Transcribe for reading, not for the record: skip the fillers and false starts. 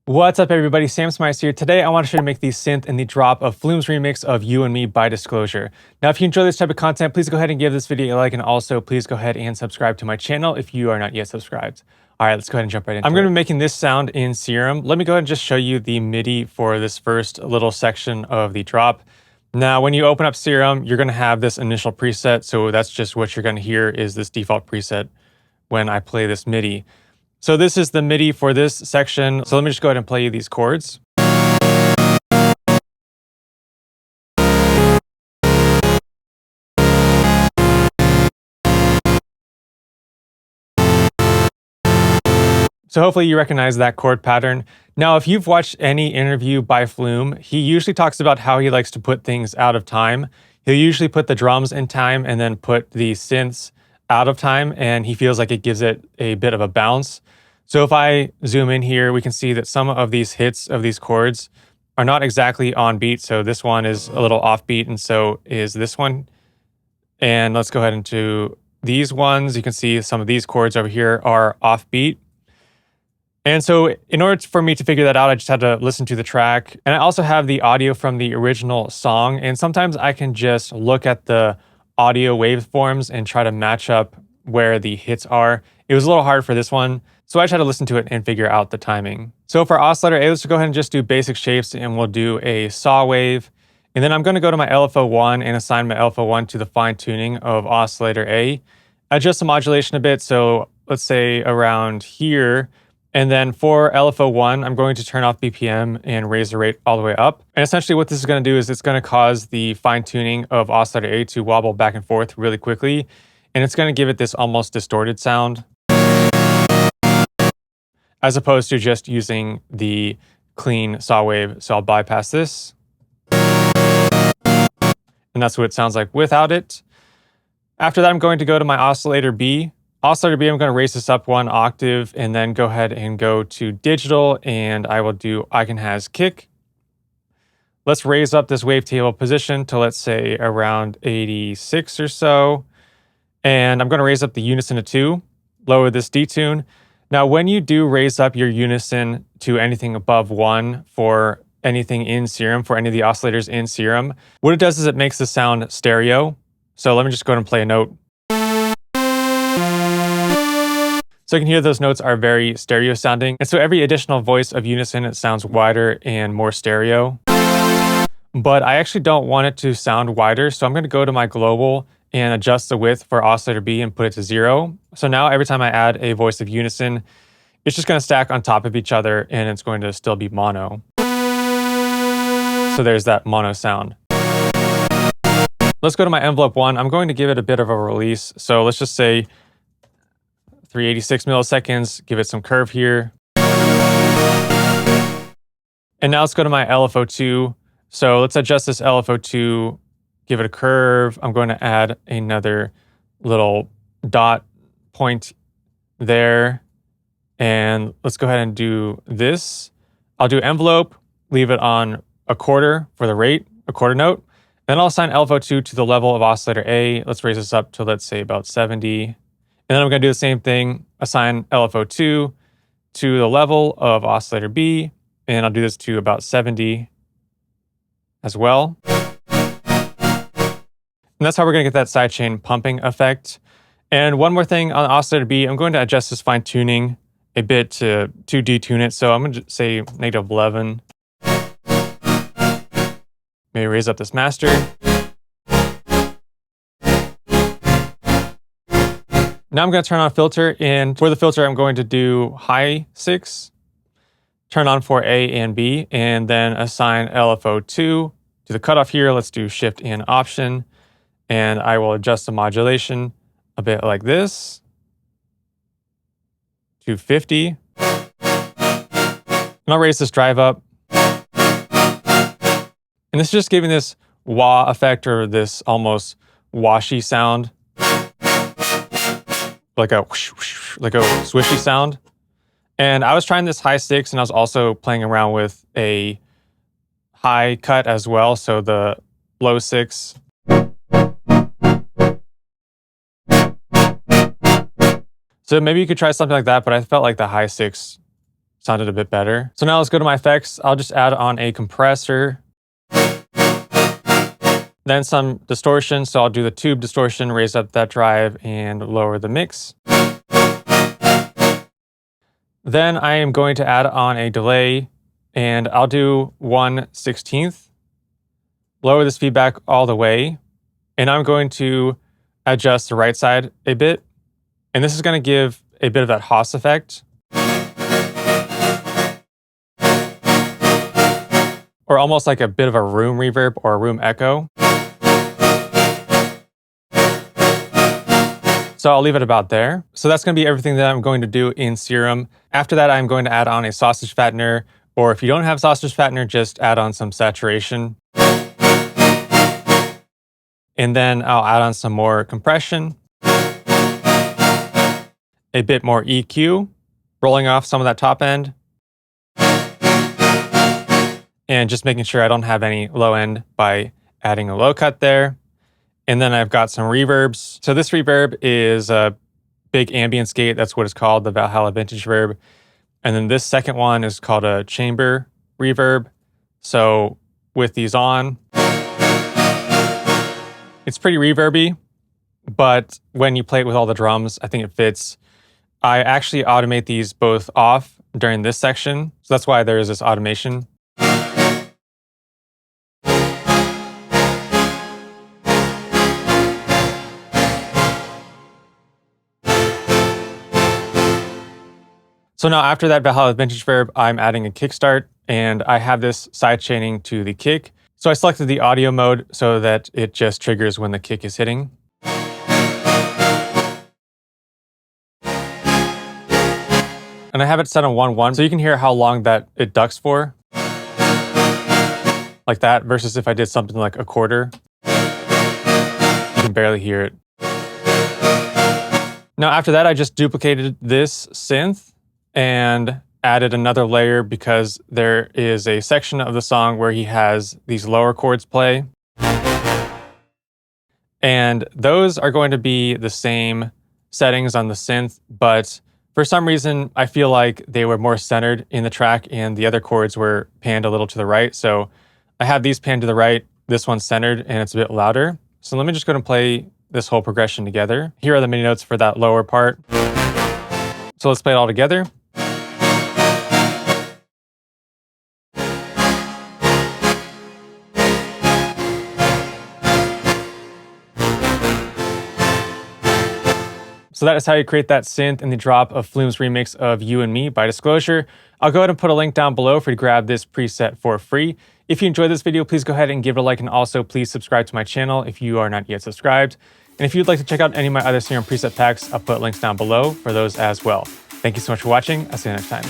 What's up everybody, Sam Smice here. Today I want to show you how to make the synth in the drop of Flume's remix of You and Me by Disclosure. Now if you enjoy this type of content, please go ahead and give this video a like, and also please go ahead and subscribe to my channel if you are not yet subscribed. Alright, let's go ahead and jump right into it. I'm going to be making this sound in Serum. Let me go ahead and just show you the MIDI for this first little section of the drop. Now when you open up Serum, you're going to have this initial preset, so that's just what you're going to hear is this default preset when I play this MIDI. So this is the MIDI for this section. So let me just go ahead and play you these chords. So hopefully you recognize that chord pattern. Now, if you've watched any interview by Flume, he usually talks about how he likes to put things out of time. He'll usually put the drums in time and then put the synths out of time, and he feels like it gives it a bit of a bounce. So if I zoom in here, we can see that some of these hits of these chords are not exactly on beat. So this one is a little off beat, and so is this one. And let's go ahead into these ones. You can see some of these chords over here are off beat. And so in order for me to figure that out, I just had to listen to the track. And I also have the audio from the original song. And sometimes I can just look at the audio waveforms and try to match up where the hits are. It was a little hard for this one, so I just had to listen to it and figure out the timing. So for oscillator A, let's go ahead and just do basic shapes, and we'll do a saw wave. And then I'm going to go to my LFO1 and assign my LFO1 to the fine tuning of oscillator A. Adjust the modulation a bit, so let's say around here. And then for LFO1, I'm going to turn off BPM and raise the rate all the way up. And essentially what this is going to do is it's going to cause the fine tuning of oscillator A to wobble back and forth really quickly. And it's going to give it this almost distorted sound, as opposed to just using the clean saw wave. So I'll bypass this. And that's what it sounds like without it. After that, I'm going to go to my oscillator B. Oscillator B, I'm going to raise this up 1 octave and then go ahead and go to digital, and I will do Icon Has Kick. Let's raise up this wavetable position to, let's say, around 86 or so. And I'm going to raise up the unison to 2, lower this detune. Now, when you do raise up your unison to anything above 1 for anything in Serum, for any of the oscillators in Serum, what it does is it makes the sound stereo. So let me just go ahead and play a note. So you can hear those notes are very stereo sounding. And so every additional voice of unison, it sounds wider and more stereo. But I actually don't want it to sound wider. So I'm going to go to my global and adjust the width for oscillator B and put it to 0. So now every time I add a voice of unison, it's just going to stack on top of each other, and it's going to still be mono. So there's that mono sound. Let's go to my envelope 1. I'm going to give it a bit of a release. So let's just say 386 milliseconds, give it some curve here. And now let's go to my LFO2. So let's adjust this LFO2, give it a curve. I'm going to add another little dot point there. And let's go ahead and do this. I'll do envelope, leave it on a quarter for the rate, a quarter note. Then I'll assign LFO2 to the level of oscillator A. Let's raise this up to, let's say, about 70. And then I'm going to do the same thing, assign LFO2 to the level of oscillator B, and I'll do this to about 70 as well. And that's how we're going to get that sidechain pumping effect. And one more thing on oscillator B, I'm going to adjust this fine tuning a bit to detune it. So I'm going to say -11. Maybe raise up this master. Now I'm going to turn on filter, and for the filter, I'm going to do high 6, turn on for A and B, and then assign LFO2 to the cutoff here. Let's do Shift and Option, and I will adjust the modulation a bit like this to 50. And I'll raise this drive up. And this is just giving this wah effect, or this almost washy sound. Like a whoosh, whoosh, like a swishy sound. And I was trying this high 6, and I was also playing around with a high cut as well. So the low 6. So maybe you could try something like that, but I felt like the high 6 sounded a bit better. So now let's go to my effects. I'll just add on a compressor, then some distortion. So I'll do the tube distortion, raise up that drive and lower the mix. Then I am going to add on a delay, and I'll do 1/16. Lower this feedback all the way, and I'm going to adjust the right side a bit. And this is going to give a bit of that Haas effect, or almost like a bit of a room reverb or a room echo. So I'll leave it about there. So that's going to be everything that I'm going to do in Serum. After that, I'm going to add on a sausage fattener, or if you don't have sausage fattener, just add on some saturation. And then I'll add on some more compression, a bit more EQ, rolling off some of that top end, and just making sure I don't have any low end by adding a low cut there. And then I've got some reverbs. So this reverb is a big ambience gate. That's what it's called, the Valhalla Vintage Verb. And then this second one is called a chamber reverb. So with these on, it's pretty reverby, but when you play it with all the drums, I think it fits. I actually automate these both off during this section. So that's why there is this automation. So now after that Valhalla Vintage Verb, I'm adding a kickstart, and I have this side chaining to the kick. So I selected the audio mode so that it just triggers when the kick is hitting. And I have it set on 1/1, so you can hear how long that it ducks for. Like that, versus if I did something like a quarter. You can barely hear it. Now after that, I just duplicated this synth and added another layer because there is a section of the song where he has these lower chords play. And those are going to be the same settings on the synth, but for some reason, I feel like they were more centered in the track and the other chords were panned a little to the right. So I have these panned to the right, this one's centered, and it's a bit louder. So let me just go and play this whole progression together. Here are the MIDI notes for that lower part. So let's play it all together. So that is how you create that synth in the drop of Flume's remix of You and Me by Disclosure. I'll go ahead and put a link down below for you to grab this preset for free. If you enjoyed this video, please go ahead and give it a like, and also please subscribe to my channel if you are not yet subscribed. And if you'd like to check out any of my other Serum preset packs, I'll put links down below for those as well. Thank you so much for watching. I'll see you next time.